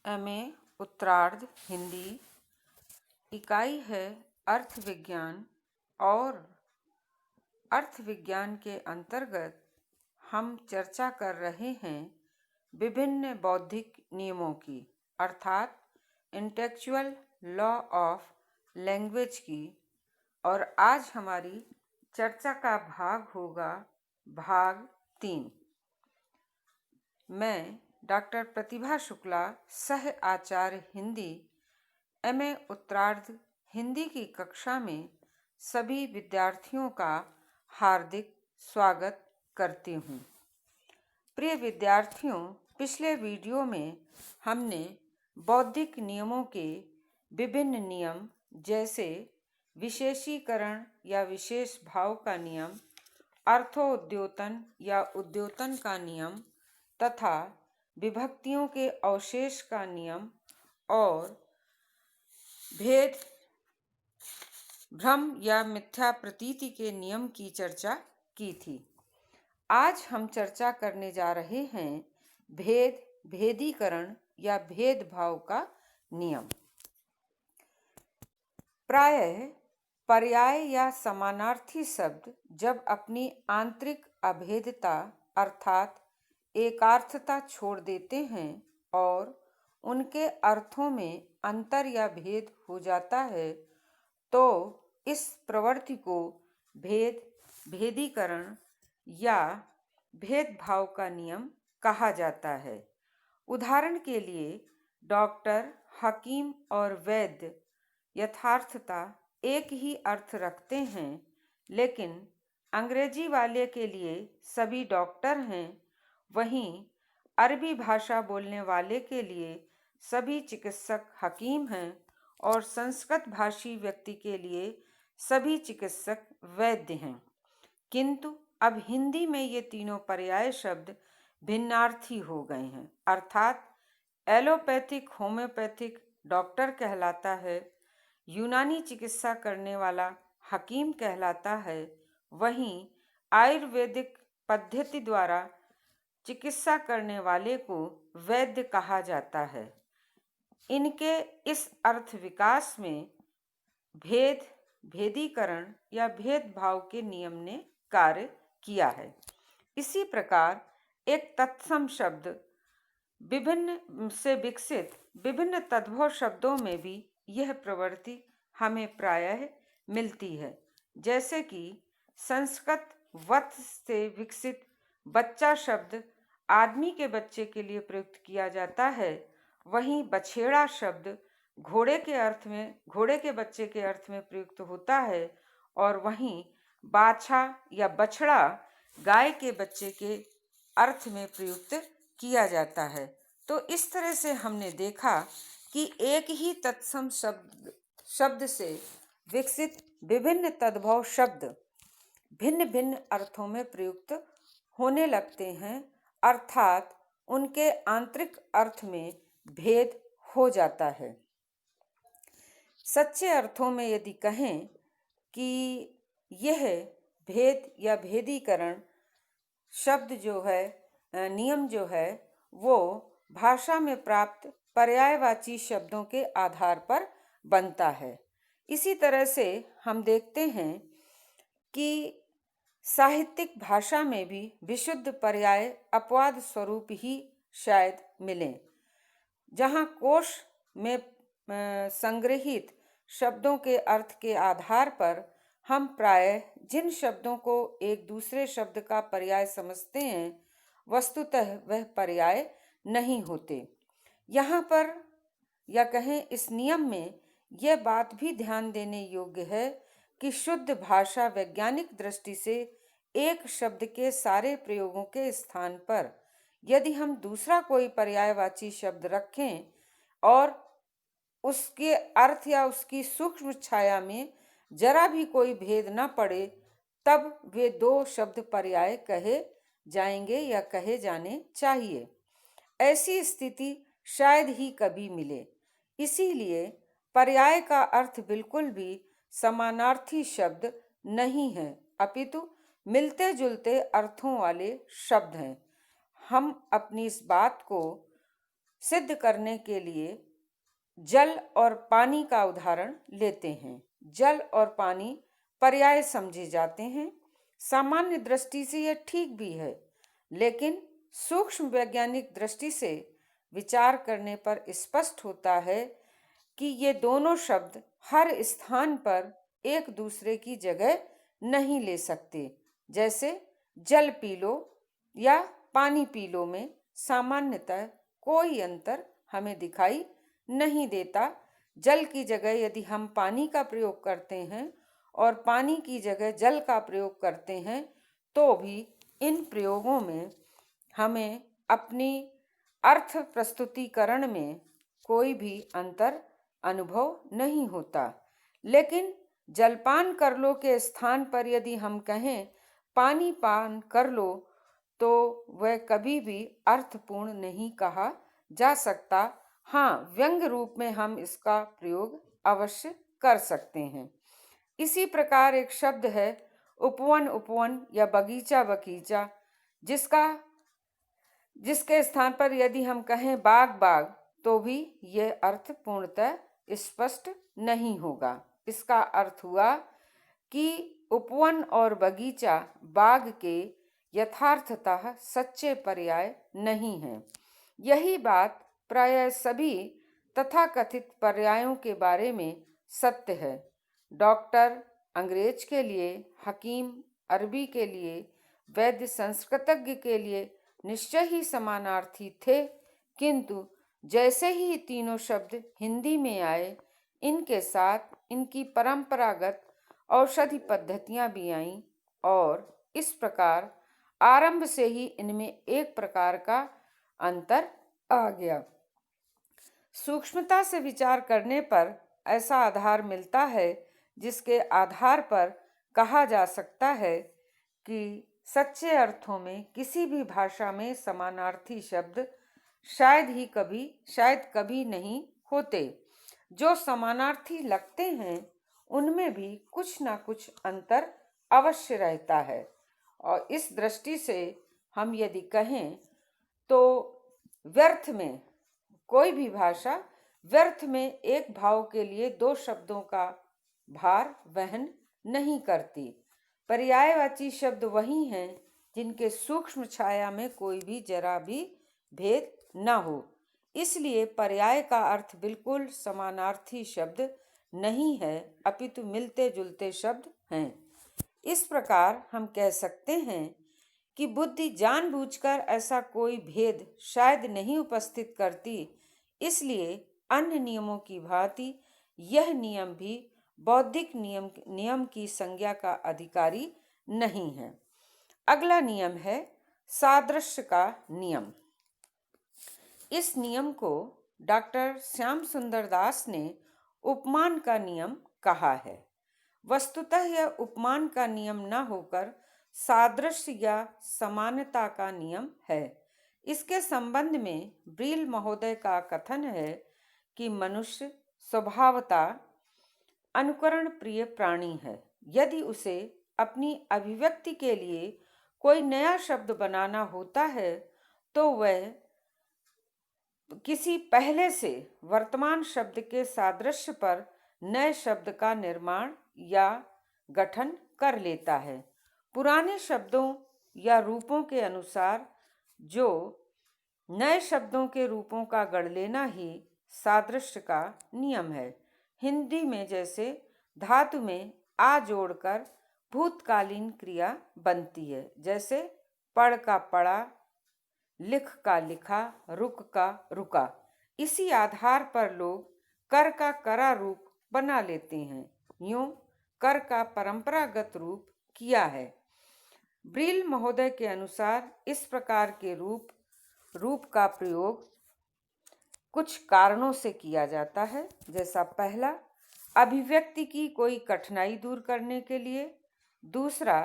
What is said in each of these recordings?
MA उत्तरार्ध हिंदी। इकाई है अर्थ विज्ञान और अर्थ विज्ञान के अंतर्गत हम चर्चा कर रहे हैं विभिन्न बौद्धिक नियमों की, अर्थात इंटेलेक्चुअल लॉ ऑफ लैंग्वेज की। और आज हमारी चर्चा का भाग होगा भाग 3। मैं डॉक्टर प्रतिभा शुक्ला, सह आचार्य हिंदी, एमए उत्तरार्ध हिंदी की कक्षा में सभी विद्यार्थियों का हार्दिक स्वागत करती हूँ। प्रिय विद्यार्थियों, पिछले वीडियो में हमने बौद्धिक नियमों के विभिन्न नियम जैसे विशेषीकरण या विशेष भाव का नियम, अर्थोद्योतन या उद्योतन का नियम तथा विभक्तियों के अवशेष का नियम और भेद, भ्रम या मिथ्या प्रतीति के नियम की चर्चा की थी। आज हम चर्चा करने जा रहे हैं भेद, भेदीकरण या भेदभाव का नियम। प्रायः पर्याय या समानार्थी शब्द जब अपनी आंतरिक अभेदता अर्थात एकार्थता छोड़ देते हैं और उनके अर्थों में अंतर या भेद हो जाता है तो इस प्रवृत्ति को भेद, भेदीकरण या भेदभाव का नियम कहा जाता है। उदाहरण के लिए डॉक्टर, हकीम और वैद्य यथार्थता एक ही अर्थ रखते हैं, लेकिन अंग्रेजी वाले के लिए सभी डॉक्टर हैं, वहीं अरबी भाषा बोलने वाले के लिए सभी चिकित्सक हकीम हैं और संस्कृत भाषी व्यक्ति के लिए सभी चिकित्सक वैद्य हैं। किंतु अब हिंदी में ये तीनों पर्याय शब्द भिन्नार्थी हो गए हैं, अर्थात एलोपैथिक होम्योपैथिक डॉक्टर कहलाता है, यूनानी चिकित्सा करने वाला हकीम कहलाता है, वहीं आयुर्वेदिक पद्धति द्वारा चिकित्सा करने वाले को वैद्य कहा जाता है। इनके इस अर्थ विकास में भेद, भेदीकरण या भेदभाव के नियम ने कार्य किया है। इसी प्रकार एक तत्सम शब्द विभिन्न से विकसित विभिन्न तद्भव शब्दों में भी यह प्रवृत्ति हमें प्रायः मिलती है, जैसे कि संस्कृत वत्स से विकसित बच्चा शब्द आदमी के बच्चे के लिए प्रयुक्त किया जाता है, वहीं बछेड़ा शब्द घोड़े के बच्चे के अर्थ में प्रयुक्त होता है और वहीं बाछा या बछड़ा गाय के बच्चे के अर्थ में प्रयुक्त किया जाता है। तो इस तरह से हमने देखा कि एक ही तत्सम शब्द से विकसित विभिन्न तद्भव शब्द भिन्न भिन्न अर्थों में प्रयुक्त होने लगते हैं, अर्थात उनके आंतरिक अर्थ में भेद हो जाता है। सच्चे अर्थों में यदि कहें कि यह भेद या भेदीकरण शब्द जो है, नियम जो है, वो भाषा में प्राप्त पर्यायवाची शब्दों के आधार पर बनता है। इसी तरह से हम देखते हैं कि साहित्यिक भाषा में भी विशुद्ध पर्याय अपवाद स्वरूप ही शायद मिलें, जहाँ कोश में संग्रहित शब्दों के अर्थ के आधार पर हम प्रायः जिन शब्दों को एक दूसरे शब्द का पर्याय समझते हैं, वस्तुतः वह पर्याय नहीं होते। यहाँ पर या कहें इस नियम में यह बात भी ध्यान देने योग्य है कि शुद्ध भाषा वैज्ञानिक दृष्टि से एक शब्द के सारे प्रयोगों के स्थान पर यदि हम दूसरा कोई पर्यायवाची शब्द रखें और उसके अर्थ या उसकी सूक्ष्म छाया में जरा भी कोई भेद न पड़े, तब वे दो शब्द पर्याय कहे जाएंगे या कहे जाने चाहिए। ऐसी स्थिति शायद ही कभी मिले। इसीलिए पर्याय का अर्थ बिल्कुल भी समानार्थी शब्द नहीं है, अपितु मिलते जुलते अर्थों वाले शब्द हैं। हम अपनी इस बात को सिद्ध करने के लिए जल और पानी का उदाहरण लेते हैं। जल और पानी पर्याय समझे जाते हैं। सामान्य दृष्टि से यह ठीक भी है, लेकिन सूक्ष्म वैज्ञानिक दृष्टि से विचार करने पर स्पष्ट होता है कि ये दोनों शब्द हर स्थान पर एक दूसरे की जगह नहीं ले सकते। जैसे जल पी लो या पानी पी लो में सामान्यतः कोई अंतर हमें दिखाई नहीं देता। जल की जगह यदि हम पानी का प्रयोग करते हैं और पानी की जगह जल का प्रयोग करते हैं, तो भी इन प्रयोगों में हमें अपनी अर्थ प्रस्तुतिकरण में कोई भी अंतर अनुभव नहीं होता। लेकिन जलपान कर लो के स्थान पर यदि हम कहें पानी पान कर लो, तो वह कभी भी अर्थपूर्ण नहीं कहा जा सकता। हाँ, व्यंग रूप में हम इसका प्रयोग अवश्य कर सकते हैं। इसी प्रकार एक शब्द है उपवन उपवन या बगीचा बगीचा, जिसके स्थान पर यदि हम कहें बाग बाग, तो भी यह अर्थ पूर्णतः स्पष्ट नहीं होगा। इसका अर्थ हुआ कि उपवन और बगीचा बाग के यथार्थतः सच्चे पर्याय नहीं हैं। यही बात प्रायः सभी तथाकथित पर्यायों के बारे में सत्य है। डॉक्टर अंग्रेज के लिए, हकीम अरबी के लिए, वैद्य संस्कृतज्ञ के लिए निश्चय ही समानार्थी थे, किंतु जैसे ही तीनों शब्द हिंदी में आए, इनके साथ इनकी परंपरागत औषधि पद्धतियां भी आईं और इस प्रकार आरंभ से ही इनमें एक प्रकार का अंतर आ गया। सूक्ष्मता से विचार करने पर ऐसा आधार मिलता है जिसके आधार पर कहा जा सकता है कि सच्चे अर्थों में किसी भी भाषा में समानार्थी शब्द शायद कभी नहीं होते। जो समानार्थी लगते हैं उनमें भी कुछ ना कुछ अंतर अवश्य रहता है। और इस दृष्टि से हम यदि कहें तो व्यर्थ में कोई भी भाषा व्यर्थ में एक भाव के लिए दो शब्दों का भार वहन नहीं करती। पर्यायवाची शब्द वही हैं जिनके सूक्ष्म छाया में कोई भी जरा भी भेद न हो। इसलिए पर्याय का अर्थ बिल्कुल समानार्थी शब्द नहीं है, अपितु मिलते जुलते शब्द हैं। इस प्रकार हम कह सकते हैं कि बुद्धि जानबूझकर ऐसा कोई भेद शायद नहीं उपस्थित करती। इसलिए अन्य नियमों की भांति यह नियम भी बौद्धिक नियम की संज्ञा का अधिकारी नहीं है। अगला नियम है सादृश्य का नियम। इस नियम को डॉक्टर श्याम सुंदर दास ने उपमान का नियम कहा है। वस्तुतः यह उपमान का नियम न होकर सादृश्य या समानता का नियम है। इसके संबंध में ब्रील महोदय का कथन है कि मनुष्य स्वभावतः अनुकरण प्रिय प्राणी है। यदि उसे अपनी अभिव्यक्ति के लिए कोई नया शब्द बनाना होता है, तो वह किसी पहले से वर्तमान शब्द के सादृश्य पर नए शब्द का निर्माण या गठन कर लेता है। पुराने शब्दों या रूपों के अनुसार जो नए शब्दों के रूपों का गढ़ लेना ही सादृश्य का नियम है। हिंदी में जैसे धातु में आ जोड़कर भूतकालीन क्रिया बनती है, जैसे पढ़ का पढ़ा, लिख का लिखा, रुक का रुका। इसी आधार पर लोग कर का करा रूप बना लेते हैं। यूं कर का परंपरागत रूप किया है। ब्रील महोदय के अनुसार इस प्रकार के रूप का प्रयोग कुछ कारणों से किया जाता है। जैसा पहला, अभिव्यक्ति की कोई कठिनाई दूर करने के लिए। दूसरा,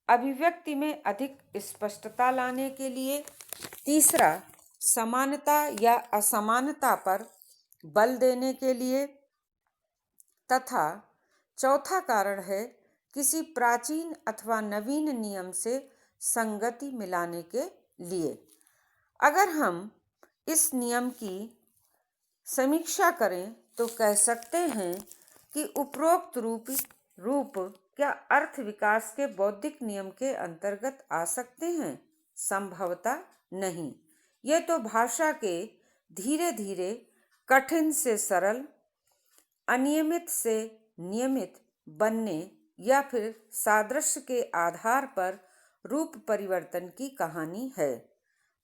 अभिव्यक्ति में अधिक स्पष्टता लाने के लिए। तीसरा, समानता या असमानता पर बल देने के लिए। तथा चौथा कारण है किसी प्राचीन अथवा नवीन नियम से संगति मिलाने के लिए। अगर हम इस नियम की समीक्षा करें तो कह सकते हैं कि उपरोक्त रूप क्या अर्थ विकास के बौद्धिक नियम के अंतर्गत आ सकते हैं? संभवतः नहीं। ये तो भाषा के धीरे धीरे कठिन से सरल, अनियमित से नियमित बनने या फिर सादृश्य के आधार पर रूप परिवर्तन की कहानी है।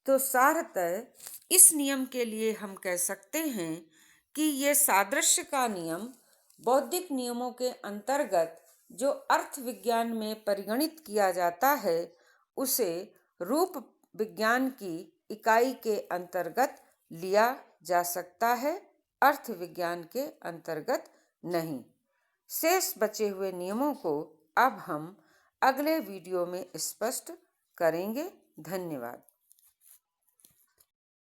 तो सारतः इस नियम के लिए हम कह सकते हैं कि ये सादृश्य का नियम बौद्धिक नियमों के अंतर्गत जो अर्थ विज्ञान में परिगणित किया जाता है, उसे रूप विज्ञान की इकाई के अंतर्गत लिया जा सकता है, अर्थ विज्ञान के अंतर्गत नहीं। शेष बचे हुए नियमों को अब हम अगले वीडियो में स्पष्ट करेंगे। धन्यवाद।